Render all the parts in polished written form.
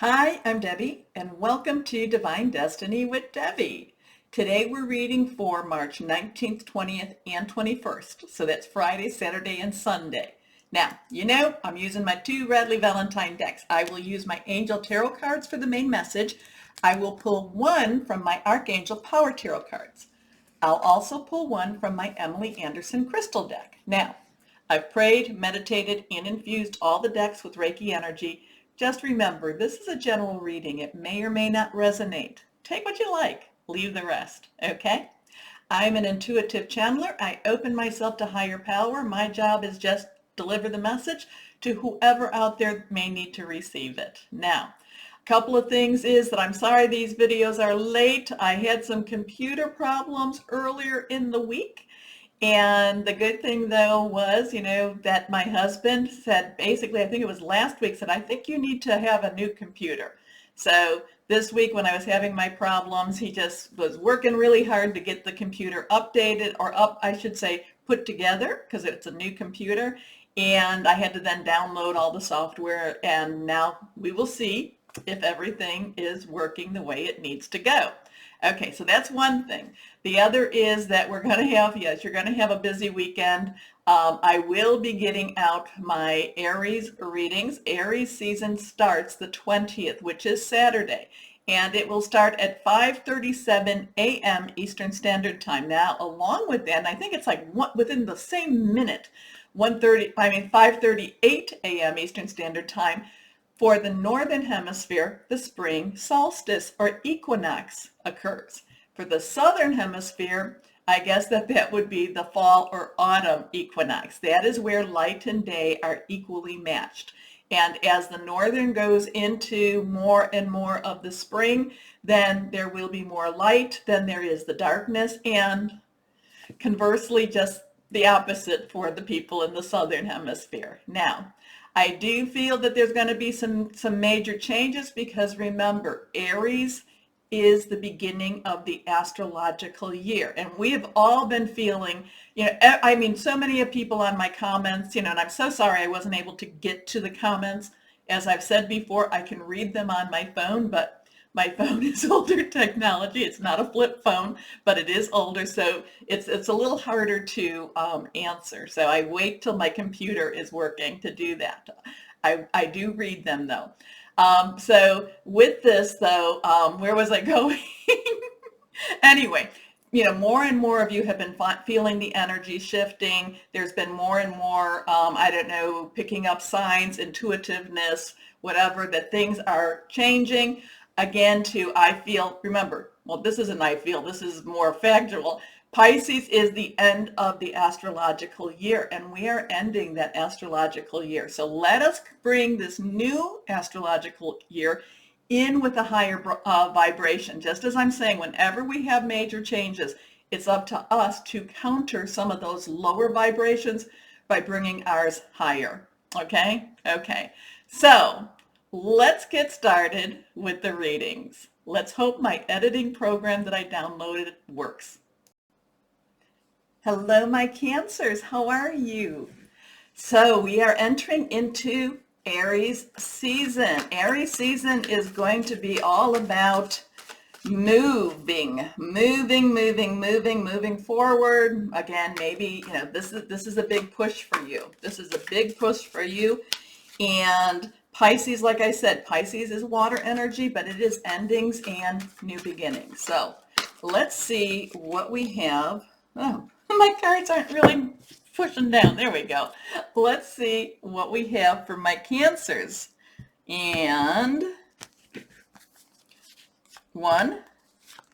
Hi, I'm Debbie, and welcome to Divine Destiny with Debbie. Today we're reading for March 19th, 20th, and 21st. So that's Friday, Saturday, and Sunday. Now, I'm using my two Radley Valentine decks. I will use my Angel Tarot cards for the main message. I will pull one from my Archangel Power Tarot cards. I'll also pull one from my Emily Anderson Crystal deck. Now, I've prayed, meditated, and infused all the decks with Reiki energy. Just remember, this is a general reading. It may or may not resonate. Take what you like, leave the rest, okay? I'm an intuitive channeler. I open myself to higher power. My job is just deliver the message to whoever out there may need to receive it. Now, a couple of things is that I'm sorry these videos are late. I had some computer problems earlier in the week. And the good thing though was, that my husband said, basically, I think it was last week, said, I think you need to have a new computer. So this week when I was having my problems, he just was working really hard to get the computer updated, or I should say, put together, because it's a new computer. And I had to then download all the software, and now we will see if everything is working the way it needs to go. Okay, so that's one thing. The other is that we're going to have, yes, you're going to have a busy weekend. I will be getting out my Aries readings. Aries season starts the 20th, which is Saturday, and it will start at 5:37 a.m. Eastern Standard Time. Now, along with that, and I think it's like within the same minute, 5:38 a.m. Eastern Standard Time. For the Northern Hemisphere, the spring solstice or equinox occurs. For the Southern Hemisphere, I guess that would be the fall or autumn equinox. That is where light and day are equally matched. And as the Northern goes into more and more of the spring, then there will be more light, then there is the darkness, and conversely, just the opposite for the people in the Southern Hemisphere. Now, I do feel that there's going to be some major changes because remember, Aries is the beginning of the astrological year. And we have all been feeling, so many of people on my comments, and I'm so sorry I wasn't able to get to the comments. As I've said before, I can read them on my phone, but my phone is older technology. It's not a flip phone, but it is older, so it's a little harder to answer. So I wait till my computer is working to do that. I do read them though. So with this though, where was I going? Anyway, more and more of you have been feeling the energy shifting. There's been more and more, picking up signs, intuitiveness, whatever, that things are changing. Again, this isn't I feel, this is more factual. Pisces is the end of the astrological year, and we are ending that astrological year. So let us bring this new astrological year in with a higher vibration. Just as I'm saying, whenever we have major changes, it's up to us to counter some of those lower vibrations by bringing ours higher. Okay? Okay. So let's get started with the readings. Let's hope my editing program that I downloaded works. Hello, my Cancers. How are you? So we are entering into Aries season. Aries season is going to be all about moving forward. Again, maybe, this is a big push for you. This is a big push for you. And Pisces, like I said, Pisces is water energy, but it is endings and new beginnings. So let's see what we have. Oh, my cards aren't really pushing down. There we go. Let's see what we have for my Cancers. And 1,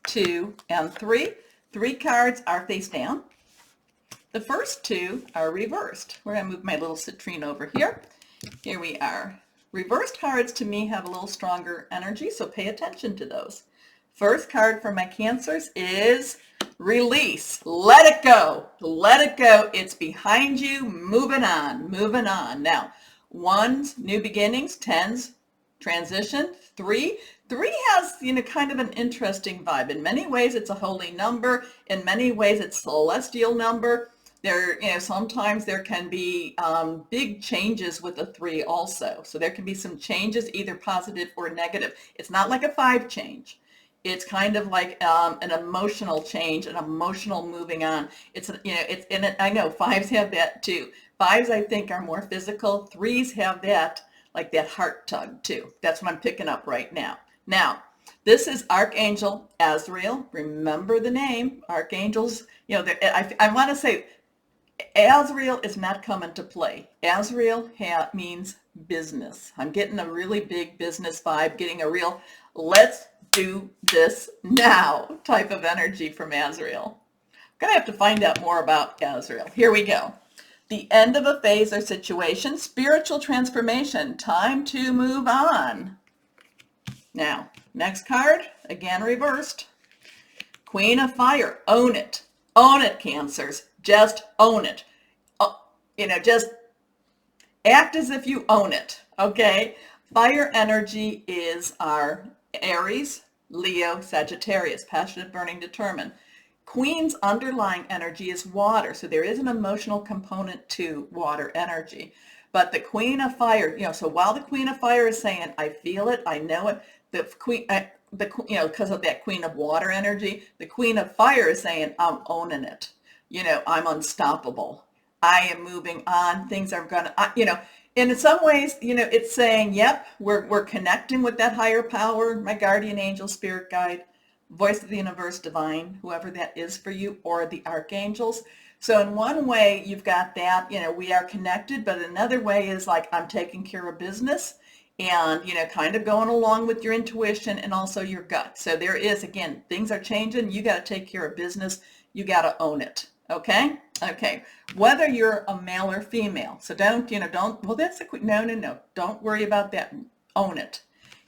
2, and 3. 3 cards are face down. The first 2 are reversed. We're going to move my little citrine over here. Here we are. Reversed cards to me have a little stronger energy, so pay attention to those. First card for my Cancers is release. Let it go. Let it go. It's behind you. Moving on. Moving on. Now, 1's new beginnings, 10's transition, 3 has, kind of an interesting vibe. In many ways, it's a holy number. In many ways, it's a celestial number. Sometimes there can be big changes with a 3 also. So there can be some changes, either positive or negative. It's not like a 5 change. It's kind of like an emotional change, an emotional moving on. I know 5s have that too. 5s, I think, are more physical. 3s have that, like that heart tug too. That's what I'm picking up right now. Now, this is Archangel Azrael. Remember the name, archangels. I want to say Azrael is not coming to play. Azrael means business. I'm getting a really big business vibe, getting a real let's do this now type of energy from Azrael. I'm going to have to find out more about Azrael. Here we go. The end of a phase or situation, spiritual transformation, time to move on. Now, next card, again reversed. Queen of Fire, own it. Own it, Cancers. Just own it. Just act as if you own it, okay? Fire energy is our Aries, Leo, Sagittarius, passionate, burning, determined. Queen's underlying energy is water, so there is an emotional component to water energy. But the Queen of Fire, so while the Queen of Fire is saying, I feel it, I know it, the Queen, because of that Queen of Water energy, the Queen of Fire is saying, I'm owning it. I'm unstoppable. I am moving on. Things are gonna, and in some ways, it's saying, yep, we're connecting with that higher power, my guardian angel, spirit guide, voice of the universe, divine, whoever that is for you, or the archangels. So in one way, you've got that, we are connected, but another way is like, I'm taking care of business and, kind of going along with your intuition and also your gut. So there is, again, things are changing. You got to take care of business. You got to own it. Okay. Okay. Whether you're a male or female. So well, that's no. Don't worry about that. Own it.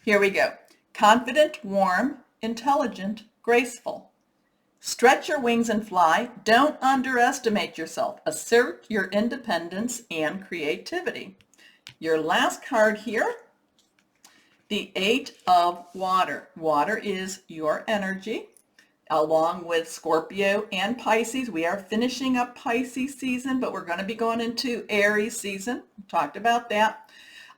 Here we go. Confident, warm, intelligent, graceful. Stretch your wings and fly. Don't underestimate yourself. Assert your independence and creativity. Your last card here, the 8 of water. Water is your energy, along with Scorpio and Pisces. We are finishing up Pisces season, but we're going to be going into Aries season. Talked about that.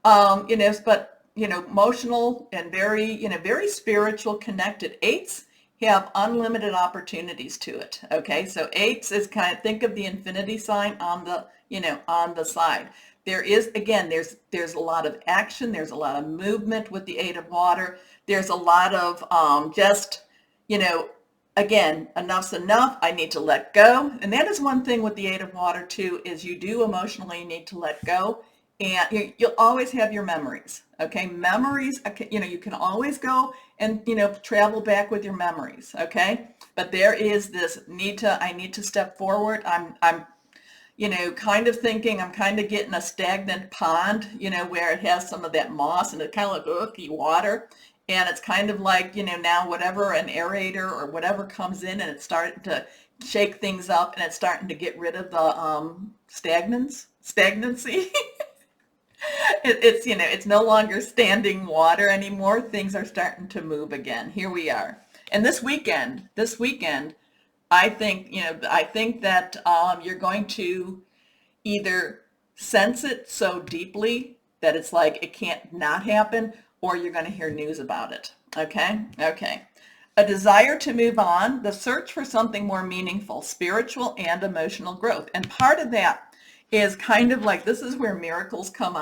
But emotional and very spiritual, connected. 8s have unlimited opportunities to it. Okay, so 8s is kind of, think of the infinity sign on the side. There is, again, there's a lot of action. There's a lot of movement with the 8 of water. There's a lot of again, enough's enough. I need to let go. And that is one thing with the 8 of water too, is you do emotionally need to let go. And you'll always have your memories. Okay, memories, you can always go and, travel back with your memories. Okay, but there is this I need to step forward. I'm kind of thinking I'm kind of getting a stagnant pond, where it has some of that moss and it kind of like ooky water. And it's kind of like, now whatever, an aerator or whatever comes in and it's starting to shake things up and it's starting to get rid of the stagnancy. It's no longer standing water anymore. Things are starting to move again. Here we are. And this weekend, I think that you're going to either sense it so deeply that it's like it can't not happen, or you're going to hear news about it. Okay? Okay. A desire to move on, the search for something more meaningful, spiritual and emotional growth. And part of that is kind of like, this is where miracles come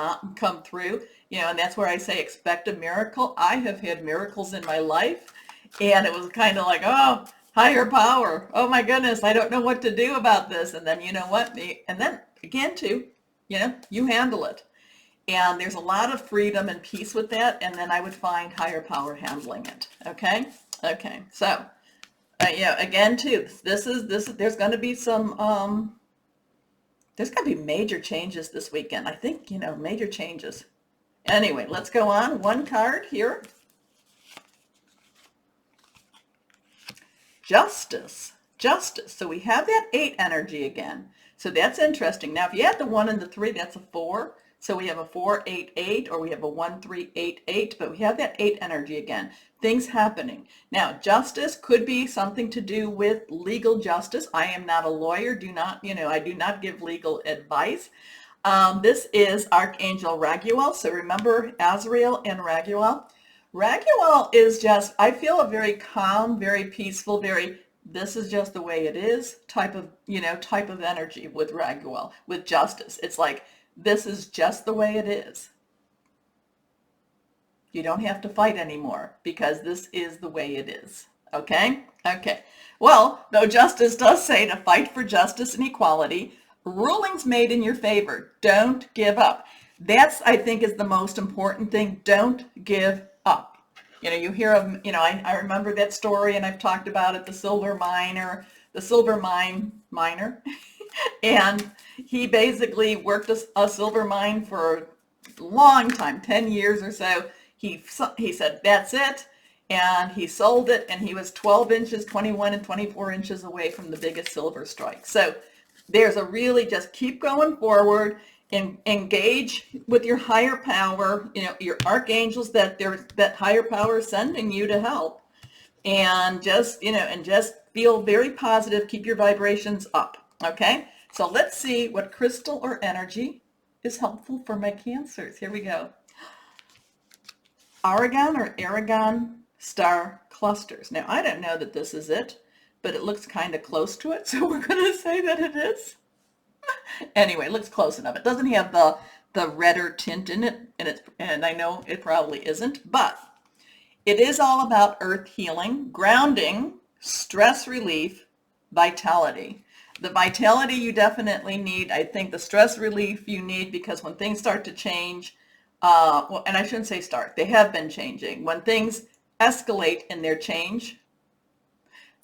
through, and that's where I say expect a miracle. I have had miracles in my life, and it was kind of like, oh, higher power. Oh my goodness, I don't know what to do about this. And then, you know what? And then again, too, you handle it. And there's a lot of freedom and peace with that. And then I would find higher power handling it. Okay. Okay. So, again, too, there's going to be some, there's going to be major changes this weekend. I think, major changes. Anyway, let's go on. One card here. Justice. So we have that 8 energy again. So that's interesting. Now, if you add the 1 and the 3, that's a 4. So we have a 4-8-8 or we have a 1-3-8-8, but we have that 8 energy again. Things happening. Now, justice could be something to do with legal justice. I am not a lawyer. I do not give legal advice. This is Archangel Raguel. So remember Azrael and Raguel. Raguel is just, I feel a very calm, very peaceful, this is just the way it is type of energy with Raguel, with justice. It's like, this is just the way it is. You don't have to fight anymore because this is the way it is. Okay? Okay. Well, though justice does say to fight for justice and equality, rulings made in your favor. Don't give up. That's, I think, is the most important thing. Don't give up. You hear of, I remember that story, and I've talked about it, the silver miner, and he basically worked a silver mine for a long time, 10 years or so. He said, that's it. And he sold it, and he was 12 inches, 21 and 24 inches away from the biggest silver strike. So there's a really, just keep going forward and engage with your higher power, your archangels that higher power is sending you to help. And just feel very positive. Keep your vibrations up. Okay. So let's see what crystal or energy is helpful for my Cancers. Here we go. Aragon or Aragon star clusters. Now, I don't know that this is it, but it looks kind of close to it, so we're going to say that it is. Anyway, it looks close enough. It doesn't have the redder tint in it, and I know it probably isn't, but it is all about earth healing, grounding, stress relief, vitality. The vitality you definitely need. I think the stress relief you need because when things start to change, and I shouldn't say start, they have been changing. When things escalate in their change,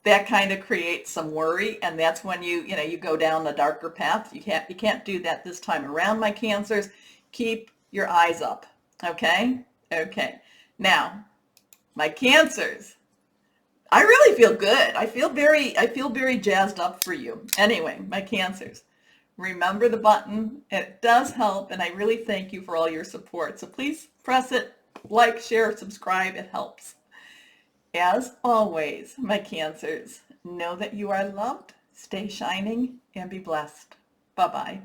that kind of creates some worry, and that's when you go down the darker path. You can't do that this time around, my Cancers. Keep your eyes up. Okay? Okay. Now, my Cancers, I really feel good. I feel very jazzed up for you. Anyway, my Cancers, remember the button. It does help, and I really thank you for all your support. So please press it, like, share, subscribe. It helps. As always, my Cancers, know that you are loved, stay shining, and be blessed. Bye-bye.